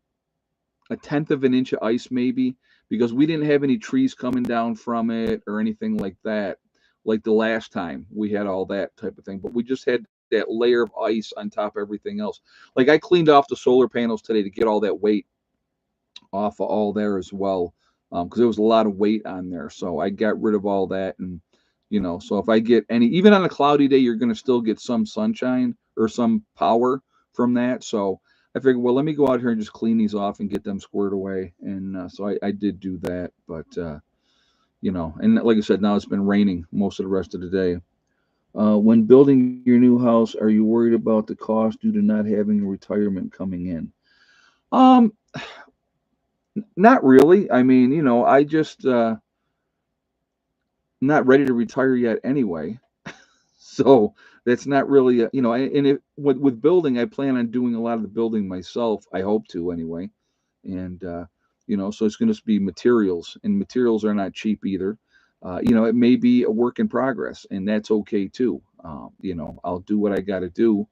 a tenth of an inch of ice maybe because we didn't have any trees coming down from it or anything like that. Like the last time we had all that type of thing, but we just had that layer of ice on top of everything else. Like I cleaned off the solar panels today to get all that weight off of all there as well, because there was a lot of weight on there. So I got rid of all that, and so if I get any, even on a cloudy day, you're going to still get some sunshine or some power from that. So I figured, well, let me go out here and just clean these off and get them squared away, and so I did do that. But and like I said, now it's been raining most of the rest of the day. When building your new house, are you worried about the cost due to not having a retirement coming in? Um, Not really. I mean, I just not ready to retire yet anyway. So that's not really, and with building, I plan on doing a lot of the building myself. I hope to anyway. And, so it's going to be materials, and materials are not cheap either. It may be a work in progress, and that's okay too. I'll do what I got to do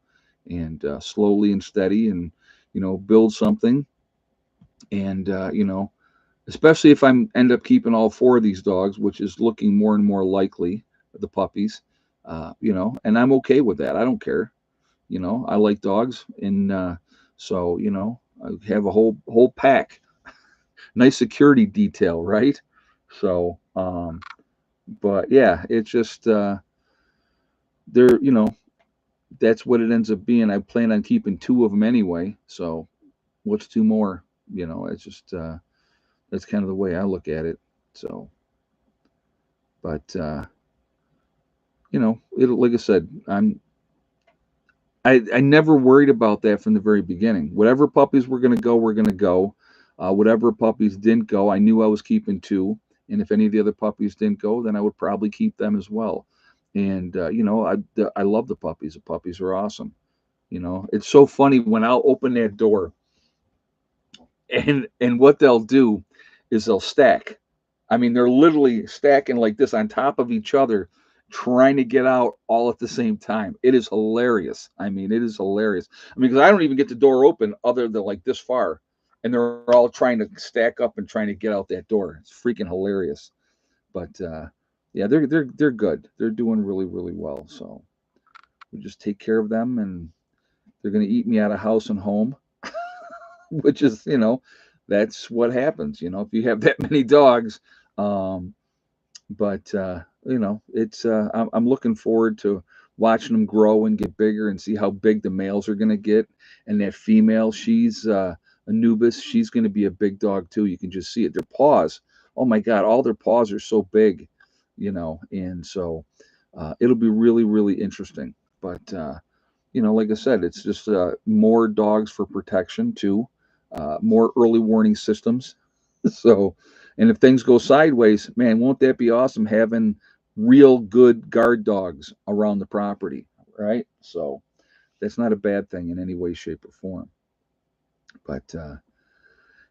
and slowly and steady and, build something. And, especially if I'm end up keeping all four of these dogs, which is looking more and more likely, the puppies, and I'm okay with that. I don't care. I like dogs, and so I have a whole pack, nice security detail, right? So, but yeah, it's just they're that's what it ends up being. I plan on keeping two of them anyway. So what's two more? It's just that's kind of the way I look at it. So, but it like I said, I never worried about that from the very beginning. Whatever puppies were going to go, were going to go. Whatever puppies didn't go, I knew I was keeping two. And if any of the other puppies didn't go, then I would probably keep them as well. And I love the puppies. The puppies are awesome. It's so funny when I'll open that door, and what they'll do is they'll stack. I mean, they're literally stacking like this on top of each other, trying to get out all at the same time. It is hilarious. I mean, it is hilarious. I mean, because I don't even get the door open other than like this far, and they're all trying to stack up and trying to get out that door. It's freaking hilarious. But yeah, they're good. They're doing really really well. So we just take care of them, and they're going to eat me out of house and home, which is that's what happens. If you have that many dogs. Um, but it's I'm looking forward to watching them grow and get bigger and see how big the males are going to get. And that female, she's Anubis, she's going to be a big dog too. You can just see it. Their paws, oh my God, all their paws are so big, and so it'll be really really interesting. But like I said, it's just more dogs for protection too, more early warning systems. So And if things go sideways, man, won't that be awesome having real good guard dogs around the property, right? So that's not a bad thing in any way, shape, or form. But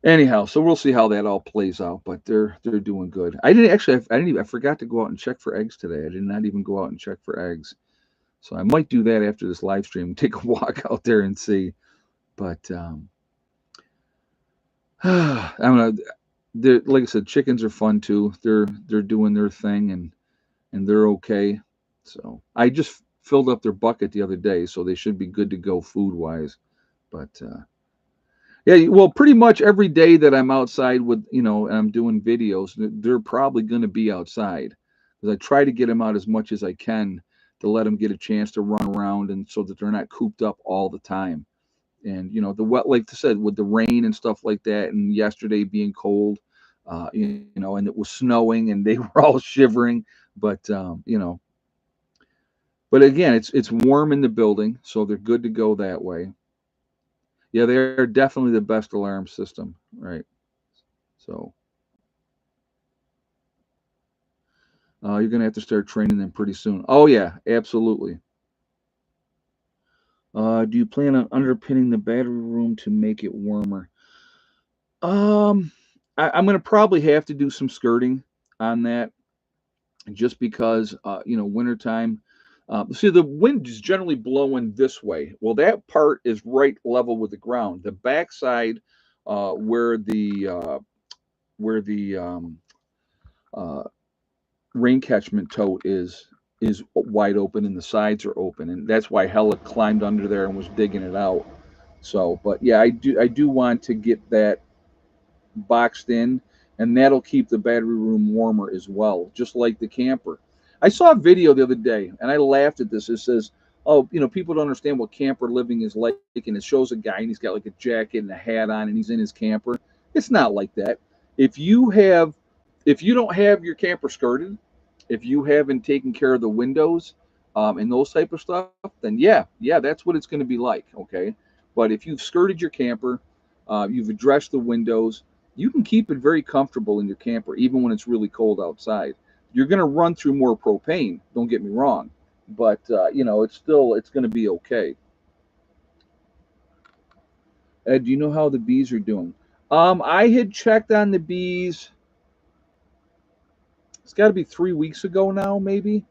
anyhow, so we'll see how that all plays out. But they're doing good. I didn't actually. I didn't even. I forgot to go out and check for eggs today. I did not even go out and check for eggs. So I might do that after this live stream. Take a walk out there and see. But I don't know. Like I said, chickens are fun too. They're doing their thing and they're okay. So I just filled up their bucket the other day, so they should be good to go food wise. But yeah, well, pretty much every day that I'm outside with and I'm doing videos, they're probably going to be outside because I try to get them out as much as I can to let them get a chance to run around and so that they're not cooped up all the time. And the wet, like I said, with the rain and stuff like that, and yesterday being cold, and it was snowing and they were all shivering. But but again, it's warm in the building, so they're good to go that way. Yeah, they're definitely the best alarm system, right? So you're gonna have to start training them pretty soon. Oh yeah, absolutely. Do you plan on underpinning the battery room to make it warmer? Um, I'm gonna probably have to do some skirting on that just because wintertime. See, the wind is generally blowing this way. Well, that part is right level with the ground. The backside, where the uh, rain catchment tote is wide open and the sides are open, and that's why Hella climbed under there and was digging it out. So, but yeah, I do want to get that boxed in, and that'll keep the battery room warmer as well, just like the camper. I saw a video the other day, and I laughed at this. It says, "Oh, people don't understand what camper living is like," and it shows a guy, and he's got like a jacket and a hat on, and he's in his camper. It's not like that. If you have, if you don't have your camper skirted, if you haven't taken care of the windows, and those type of stuff, then yeah, that's what it's going to be like. Okay, but if you've skirted your camper, you've addressed the windows, you can keep it very comfortable in your camper, even when it's really cold outside. You're going to run through more propane. Don't get me wrong, but it's going to be okay. Ed, do you know how the bees are doing? I had checked on the bees. It's got to be 3 weeks ago now, maybe.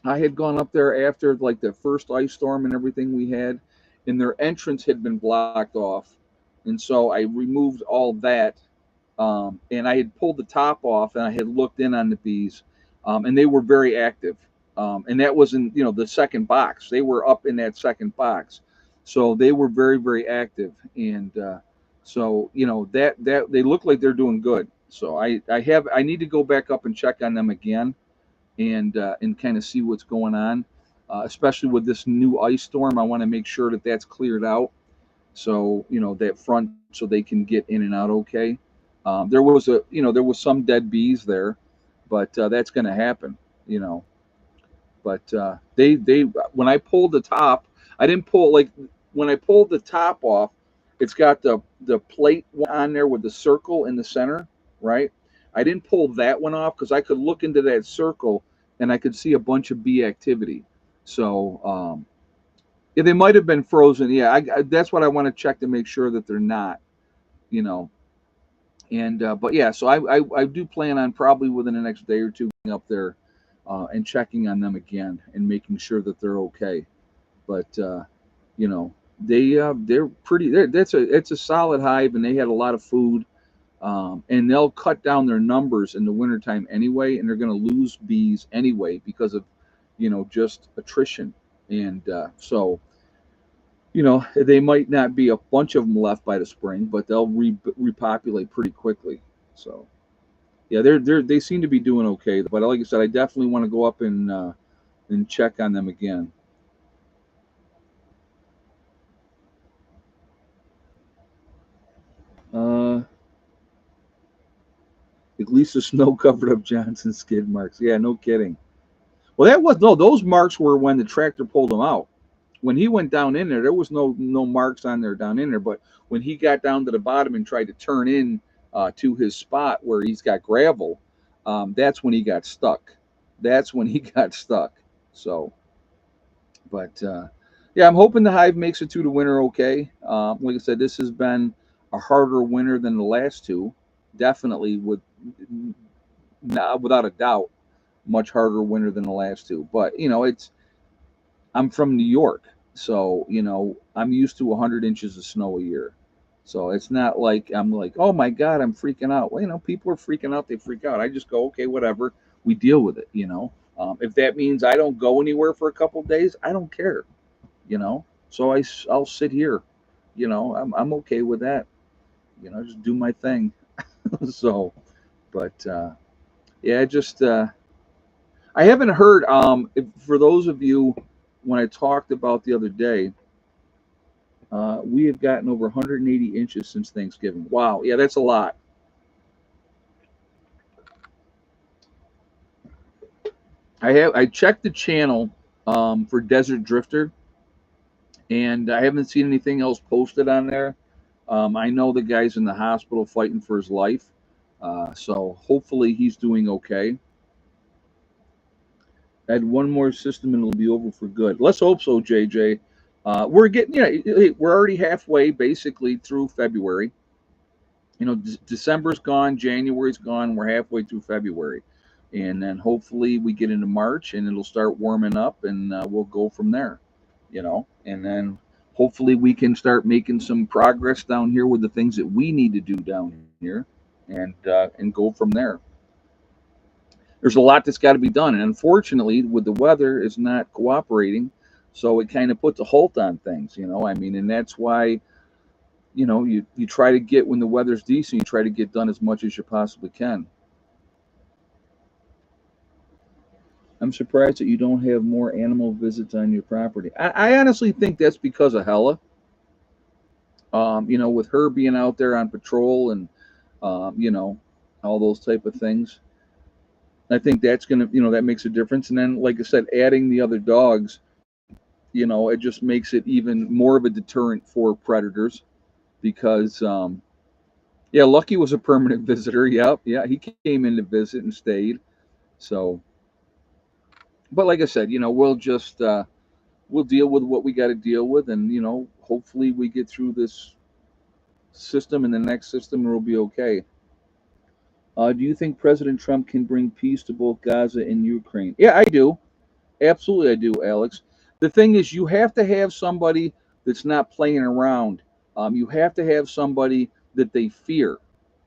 I had gone up there after like the first ice storm and everything we had, and their entrance had been blocked off, and so I removed all that. And I had pulled the top off and I had looked in on the bees, and they were very active. And that was in the second box. They were up in that second box, so they were very very active. And so that they look like they're doing good. So I need to go back up and check on them again and kind of see what's going on, especially with this new ice storm. I want to make sure that that's cleared out, so that front, so they can get in and out okay. There was some dead bees there, but that's going to happen, you know. But they when I pulled the top, I didn't pull like when I pulled the top off. It's got the plate on there with the circle in the center, right? I didn't pull that one off because I could look into that circle and I could see a bunch of bee activity. So yeah, they might have been frozen. Yeah, that's what I want to check to make sure that they're not, you know. And but yeah, so I do plan on probably within the next day or two going up there and checking on them again and making sure that they're okay. But they're pretty. It's a solid hive, and they had a lot of food. And they'll cut down their numbers in the wintertime anyway, and they're going to lose bees anyway because of just attrition. And so they might not be a bunch of them left by the spring, but they'll repopulate pretty quickly. So yeah, they seem to be doing okay. But like I said, I definitely want to go up and check on them again. Uh, at least the snow covered up Johnson's skid marks. Yeah, no kidding. Well, that was no. Those marks were when the tractor pulled them out. When he went down in there was no marks on there down in there. But when he got down to the bottom and tried to turn in to his spot where he's got gravel, that's when he got stuck. That's when he got stuck. So, but yeah, I'm hoping the hive makes it through the winter okay. Like I said, this has been a harder winter than the last two, definitely without a doubt, much harder winter than the last two. But it's I'm from New York, so I'm used to 100 inches of snow a year. So it's not like I'm like, oh my God, I'm freaking out. Well, people are freaking out, they freak out. I just go, okay, whatever. We deal with it. If that means I don't go anywhere for a couple of days, I don't care. You know. So I'll sit here. I'm okay with that. Just do my thing. So, but yeah, just I haven't heard. For those of you, when I talked about the other day, we have gotten over 180 inches since Thanksgiving. Wow, yeah, that's a lot. I checked the channel for Desert Drifter, and I haven't seen anything else posted on there. I know the guy's in the hospital fighting for his life, so hopefully he's doing okay. Add one more system and it'll be over for good. Let's hope so, JJ. We're getting, we're already halfway basically through February. December's gone, January's gone, we're halfway through February. And then hopefully we get into March and it'll start warming up and we'll go from there. And then hopefully we can start making some progress down here with the things that we need to do down here and go from there. There's a lot that's got to be done. And unfortunately, with the weather, is not cooperating. So it kind of puts a halt on things. I mean, and that's why, you try to get, when the weather's decent, you try to get done as much as you possibly can. I'm surprised that you don't have more animal visits on your property. I honestly think that's because of Hella. With her being out there on patrol and, all those type of things. I think that's gonna, that makes a difference. And then, like I said, adding the other dogs, it just makes it even more of a deterrent for predators because, yeah, Lucky was a permanent visitor. Yep, yeah, he came in to visit and stayed. So, but like I said, we'll deal with what we got to deal with, and hopefully we get through this system and the next system, and we'll be okay. Do you think President Trump can bring peace to both Gaza and Ukraine? Yeah, I do. Absolutely, I do, Alex. The thing is, you have to have somebody that's not playing around. You have to have somebody that they fear.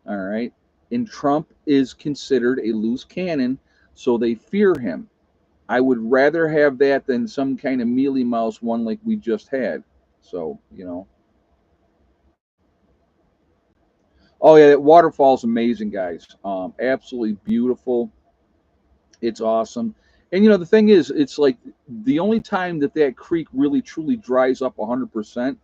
All right. And Trump is considered a loose cannon, so they fear him. I would rather have that than some kind of mealy mouse one like we just had. So. Oh, yeah, that waterfall's amazing, guys. Absolutely beautiful. It's awesome. And the thing is, it's like the only time that creek really truly dries up 100%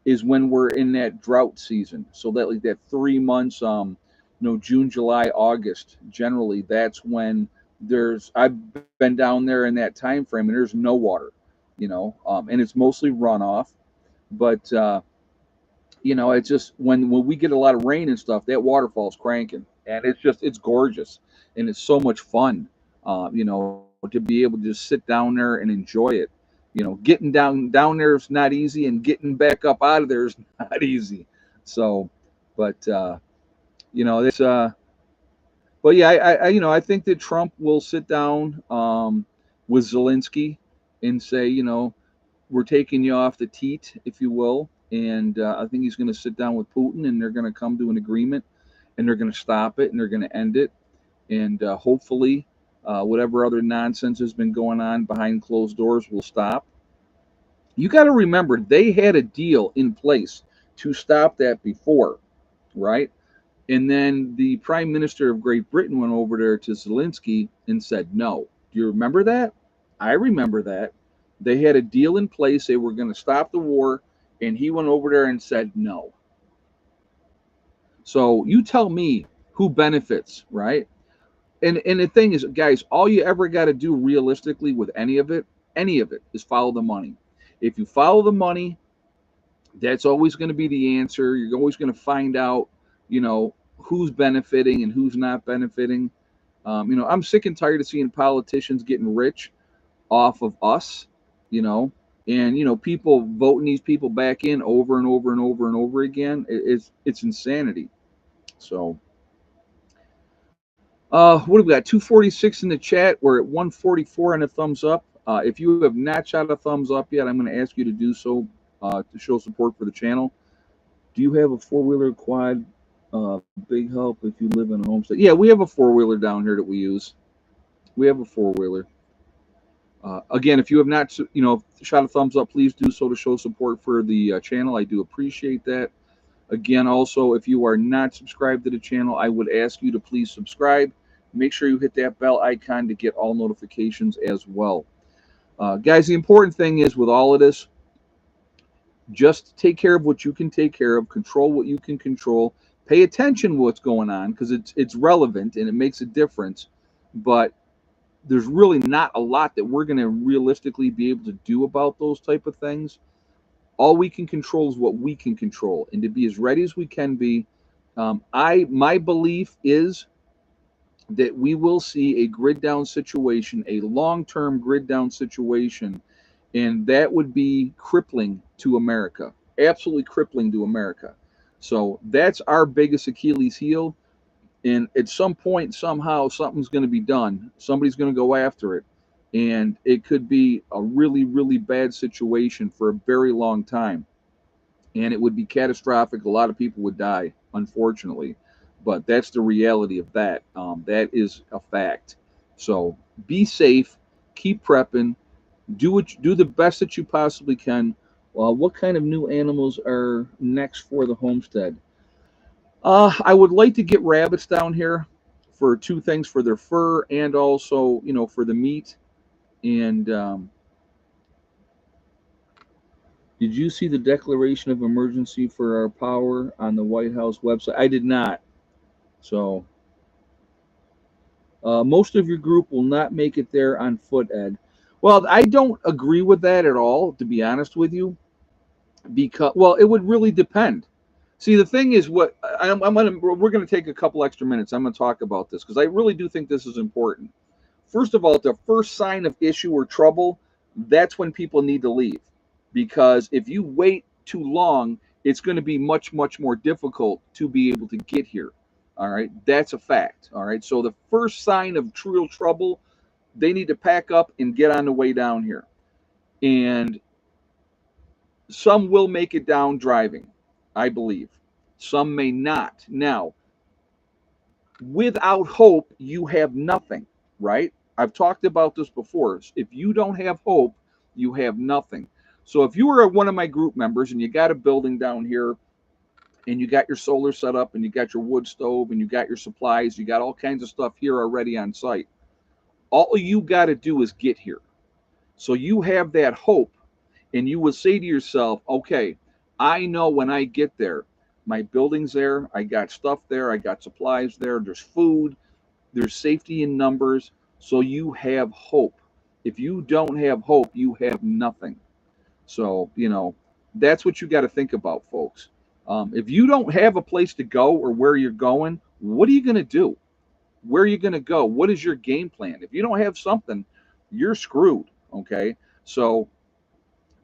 is when we're in that drought season. So that like that 3 months, June, July, August. Generally, that's when I've been down there in that time frame, and there's no water. And it's mostly runoff. But it's just when we get a lot of rain and stuff, that waterfall's cranking, and it's gorgeous, and it's so much fun. To be able to just sit down there and enjoy it. Getting down there is not easy, and getting back up out of there is not easy. So, but it's but yeah, I think that Trump will sit down with Zelensky and say, we're taking you off the teat, if you will. And I think he's going to sit down with Putin, and they're going to come to an agreement, and they're going to stop it, and they're going to end it, and hopefully, whatever other nonsense has been going on behind closed doors will stop. You got to remember, they had a deal in place to stop that before, right? And then the Prime Minister of Great Britain went over there to Zelensky and said no. Do you remember that? I remember that. They had a deal in place. They were going to stop the war, and he went over there and said no. So you tell me who benefits, right? And the thing is, guys, all you ever got to do realistically with any of it, is follow the money. If you follow the money, that's always going to be the answer. You're always going to find out, you know, who's benefiting and who's not benefiting. I'm sick and tired of seeing politicians getting rich off of us, you know, and people voting these people back in over and over and over and over again. It's insanity. So, what have we got? 246 in the chat. We're at 144 on a thumbs up. If you have not shot a thumbs up yet, I'm going to ask you to do so to show support for the channel. Do you have a four-wheeler quad? Big help if you live in a homestead. Yeah, we have a four-wheeler down here that we use. We have a four-wheeler. Again, if you have not, shot a thumbs up, please do so to show support for the channel. I do appreciate that. Again, also, if you are not subscribed to the channel, I would ask you to please subscribe. Make sure you hit that bell icon to get all notifications as well. Guys, the important thing is with all of this, just take care of what you can take care of, control what you can control, pay attention to what's going on because it's relevant and it makes a difference. But there's really not a lot that we're going to realistically be able to do about those type of things. All we can control is what we can control, and to be as ready as we can be. My belief is that we will see a grid down situation, a long-term grid down situation, and that would be crippling to America, absolutely crippling to America. So that's our biggest Achilles heel. And at some point, somehow, something's going to be done. Somebody's going to go after it. And it could be a really, really bad situation for a very long time. And it would be catastrophic. A lot of people would die, unfortunately. But that's the reality of that. That is a fact. So be safe, keep prepping, do the best that you possibly can. What kind of new animals are next for the homestead? I would like to get rabbits down here for two things: for their fur and also, for the meat. And did you see the declaration of emergency for our power on the White House website? I did not. So most of your group will not make it there on foot, Ed. Well, I don't agree with that at all, to be honest with you, because well, it would really depend. See, the thing is, we're gonna take a couple extra minutes. I'm gonna talk about this because I really do think this is important. First of all, the first sign of issue or trouble, that's when people need to leave. Because if you wait too long, it's going to be much, much more difficult to be able to get here. All right. That's a fact. All right. So the first sign of real trouble, they need to pack up and get on the way down here. And some will make it down driving, I believe. Some may not. Now, without hope, you have nothing, right? I've talked about this before. If you don't have hope, you have nothing. So if you were one of my group members and you got a building down here and you got your solar set up and you got your wood stove and you got your supplies, you got all kinds of stuff here already on site, all you got to do is get here. So you have that hope and you will say to yourself, okay, I know when I get there, my building's there, I got stuff there, I got supplies there, there's food, there's safety in numbers, so you have hope. If you don't have hope, you have nothing. So, that's what you got to think about, folks. If you don't have a place to go or where you're going, what are you going to do? Where are you going to go? What is your game plan? If you don't have something, you're screwed. Okay. So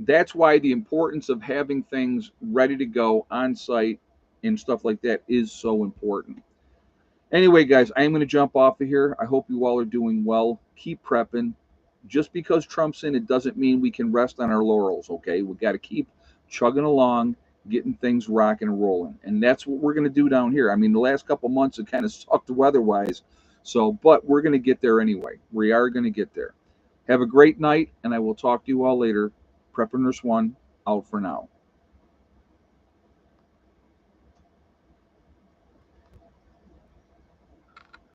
that's why the importance of having things ready to go on site and stuff like that is so important. Anyway, guys, I am going to jump off of here. I hope you all are doing well. Keep prepping. Just because Trump's in, it doesn't mean we can rest on our laurels, okay? We got to keep chugging along, getting things rocking and rolling. And that's what we're going to do down here. I mean, the last couple months, it kind of sucked weather-wise. So, but we're going to get there anyway. We are going to get there. Have a great night, and I will talk to you all later. Prepper Nurse 1, out for now.